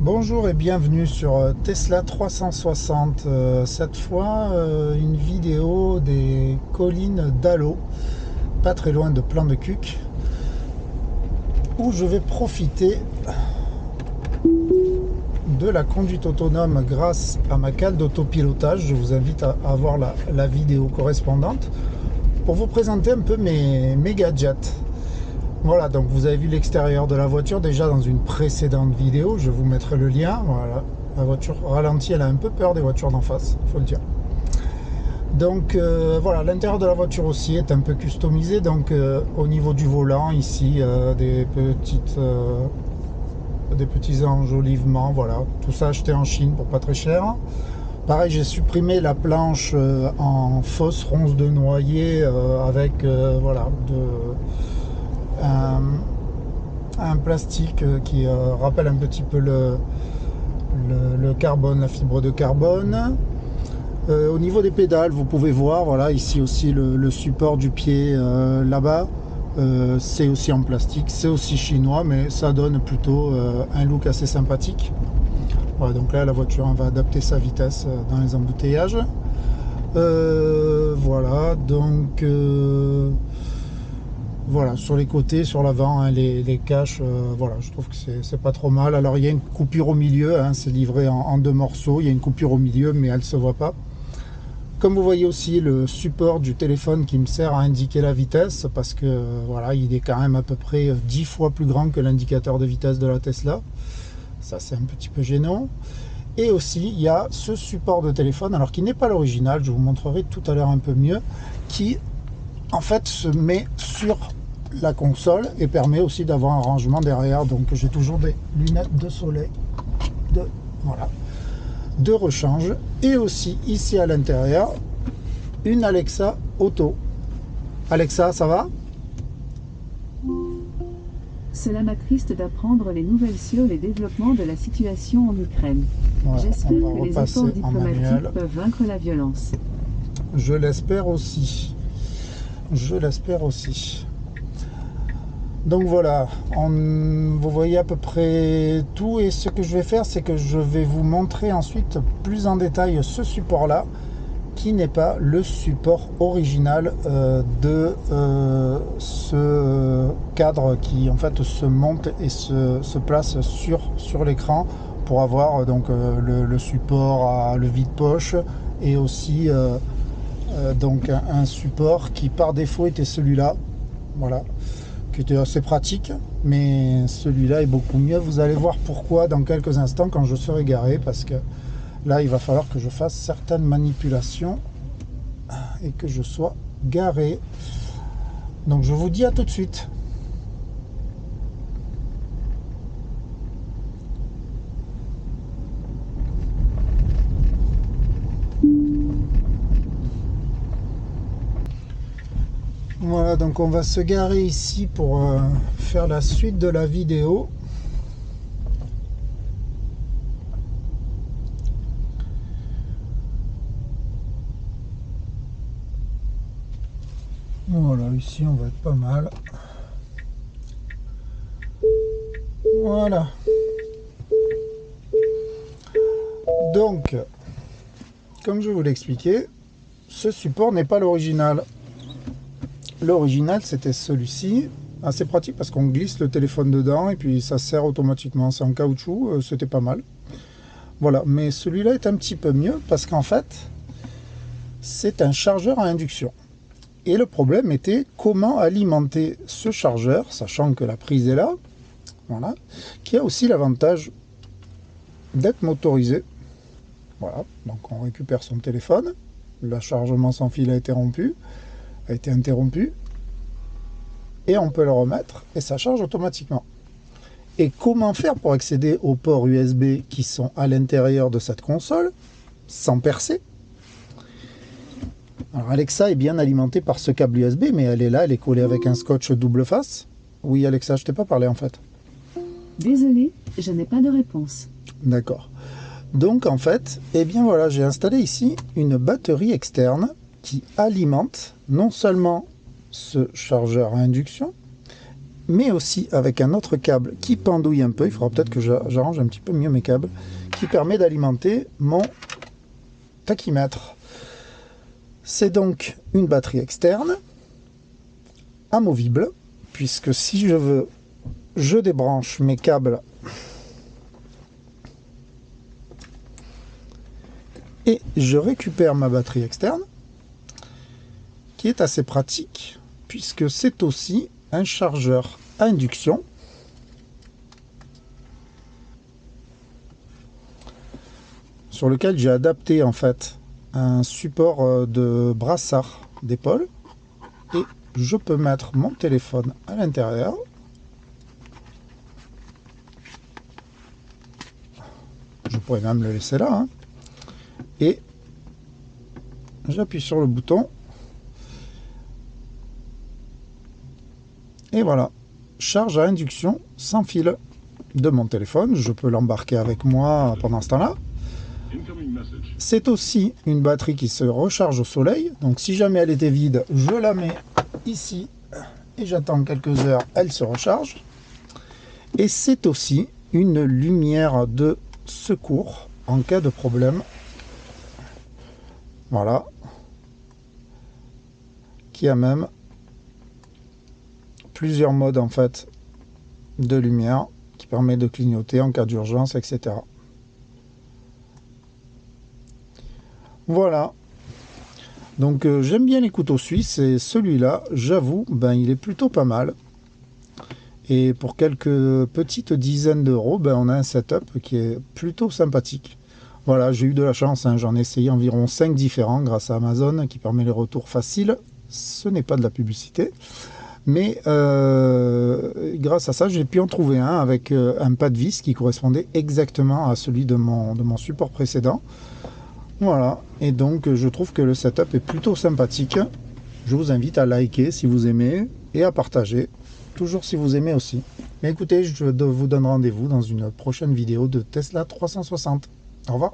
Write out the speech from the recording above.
Bonjour et bienvenue sur Tesla 360. Cette fois, une vidéo des collines d'Allo, pas très loin de Plan de Cuc, où je vais profiter de la conduite autonome grâce à ma cale d'autopilotage. Je vous invite à voir la vidéo correspondante pour vous présenter un peu mes gadgets. Voilà, donc vous avez vu l'extérieur de la voiture déjà dans une précédente vidéo, je vous mettrai le lien. Voilà, la voiture ralentit, elle a un peu peur des voitures d'en face, il faut le dire. Donc voilà, l'intérieur de la voiture aussi est un peu customisé. Donc au niveau du volant, ici, des petits enjolivements, voilà, tout ça acheté en Chine pour pas très cher. Pareil, j'ai supprimé la planche en fausse ronce de noyer avec voilà, un plastique qui rappelle un petit peu le carbone, la fibre de carbone. Au niveau des pédales, vous pouvez voir, voilà, ici aussi le support du pied là-bas. C'est aussi en plastique, c'est aussi chinois, mais ça donne plutôt un look assez sympathique. Voilà, donc là, la voiture va adapter sa vitesse dans les embouteillages. Voilà, donc voilà, sur les côtés, sur l'avant, hein, les caches, voilà, je trouve que c'est pas trop mal. Alors il y a une coupure au milieu, hein, c'est livré en deux morceaux, il y a une coupure au milieu, mais elle se voit pas. Comme vous voyez aussi le support du téléphone qui me sert à indiquer la vitesse, parce que voilà, il est quand même à peu près 10 fois plus grand que l'indicateur de vitesse de la Tesla. Ça, c'est un petit peu gênant. Et aussi, il y a ce support de téléphone, alors qui n'est pas l'original, je vous montrerai tout à l'heure un peu mieux, qui en fait se met sur la console et permet aussi d'avoir un rangement derrière. Donc j'ai toujours des lunettes de soleil voilà, de rechange, et aussi ici à l'intérieur une Alexa Auto. Alexa, ça va? Cela m'attriste d'apprendre les nouvelles sur les développements de la situation en Ukraine. Voilà, J'espère on va que les repasser efforts en diplomatiques manuel. peuvent vaincre la violence. Je l'espère aussi. Je l'espère aussi. Donc voilà, vous voyez à peu près tout, et ce que je vais faire, c'est que je vais vous montrer ensuite plus en détail ce support-là, qui n'est pas le support original de ce cadre qui en fait se monte et se place sur l'écran pour avoir donc le support à le vide-poche, et aussi donc un support qui par défaut était celui-là. Voilà, qui était assez pratique, mais celui-là est beaucoup mieux. Vous allez voir pourquoi dans quelques instants quand je serai garé, parce que là il va falloir que je fasse certaines manipulations et que je sois garé. Donc je vous dis à tout de suite. Voilà, donc on va se garer ici pour faire la suite de la vidéo. Voilà, ici on va être pas mal. Voilà. Donc, comme je vous l'expliquais, ce support n'est pas l'original. L'original, c'était celui-ci. Assez pratique parce qu'on glisse le téléphone dedans et puis ça serre automatiquement. C'est en caoutchouc, c'était pas mal. Voilà, mais celui-là est un petit peu mieux parce qu'en fait, c'est un chargeur à induction. Et le problème était comment alimenter ce chargeur, sachant que la prise est là, voilà, qui a aussi l'avantage d'être motorisé. Voilà, donc on récupère son téléphone, le chargement sans fil a été interrompu, et on peut le remettre et ça charge automatiquement. Et comment faire pour accéder aux ports USB qui sont à l'intérieur de cette console sans percer? Alors Alexa est bien alimentée par ce câble USB, mais elle est là, elle est collée avec un scotch double face. Oui Alexa, je t'ai pas parlé en fait. Désolé, je n'ai pas de réponse. D'accord. Donc en fait, eh bien voilà, j'ai installé ici une batterie externe qui alimente non seulement ce chargeur à induction, mais aussi avec un autre câble qui pendouille un peu. Il faudra peut-être que j'arrange un petit peu mieux mes câbles, qui permet d'alimenter mon tachymètre. C'est donc une batterie externe, amovible, puisque si je veux, je débranche mes câbles et je récupère ma batterie externe, qui est assez pratique, puisque c'est aussi un chargeur à induction sur lequel j'ai adapté en fait un support de brassard d'épaule, et je peux mettre mon téléphone à l'intérieur. Je pourrais même le laisser là, hein. Et j'appuie sur le bouton et voilà, charge à induction sans fil de mon téléphone. Je peux l'embarquer avec moi pendant ce temps-là. C'est aussi une batterie qui se recharge au soleil, donc si jamais elle était vide, je la mets ici et j'attends quelques heures, elle se recharge. Et c'est aussi une lumière de secours en cas de problème. Voilà, qui a même plusieurs modes en fait de lumière qui permet de clignoter en cas d'urgence, etc. Voilà, donc j'aime bien les couteaux suisses, et celui-là, j'avoue, ben, il est plutôt pas mal. Et pour quelques petites dizaines d'euros, ben, on a un setup qui est plutôt sympathique. Voilà, j'ai eu de la chance, hein, j'en ai essayé environ 5 différents grâce à Amazon qui permet les retours faciles. Ce n'est pas de la publicité, mais grâce à ça, j'ai pu en trouver un avec un pas de vis qui correspondait exactement à celui de mon support précédent. Voilà, et donc je trouve que le setup est plutôt sympathique. Je vous invite à liker si vous aimez et à partager, toujours si vous aimez aussi. Mais écoutez, je vous donne rendez-vous dans une prochaine vidéo de Tesla 360. Au revoir.